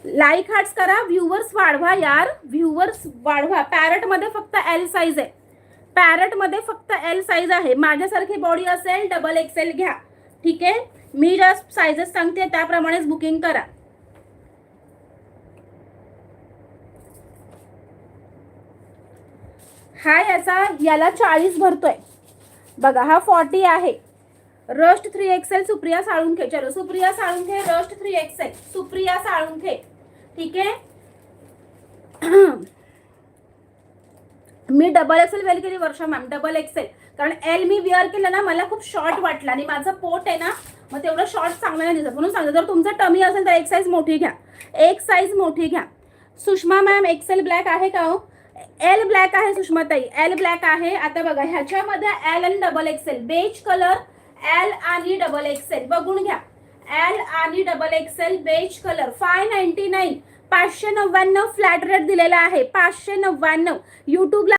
Like hearts करा, viewers वाढवा यार, व्ह्यूवर्स वाढवा. पॅरट मध्ये फक्त एल साईज आहे, पॅरट मध्ये फक्त एल साईज आहे. माझ्यासारखी बॉडी असेल डबल एक्सेल घ्या. ठीक आहे, मी जस्ट साईजेस सांगते त्याप्रमाणेच बुकिंग करा. हा याला 40 भरतोय बघा. हा 40 आहे. Rust 3XL Supriya Salunkhe. चलो सुप्रिया साळुंखे, रस्ट 3XL सुप्रिया साळुंखे. ठीक आहे. मी डबल एक्सेल वेअर केली वर्षा मॅम, डबल एक्सेल. कारण एल मी वेअर केलं ना, मला खूप शॉर्ट वाटला आणि माझं पोट आहे ना, मग तेवढं शॉर्ट चांगलं नाही दिसत, म्हणून सांगते. जर तुमचा टमी असेल तर एक साईज मोठी घ्या, एक साईज मोठी घ्या. सुषमा मॅम एक्सेल ब्लॅक आहे का हो? एल ब्लॅक आहे सुषमाताई, एल ब्लॅक आहे. आता बघा ह्याच्यामध्ये एल आणि double XL, beige colour, L आणि डबल एक्सेल बघून घ्या. एल आणि double XL beige colour 599, 599 flat rate दिलेला आहे, 599. युट्यूबला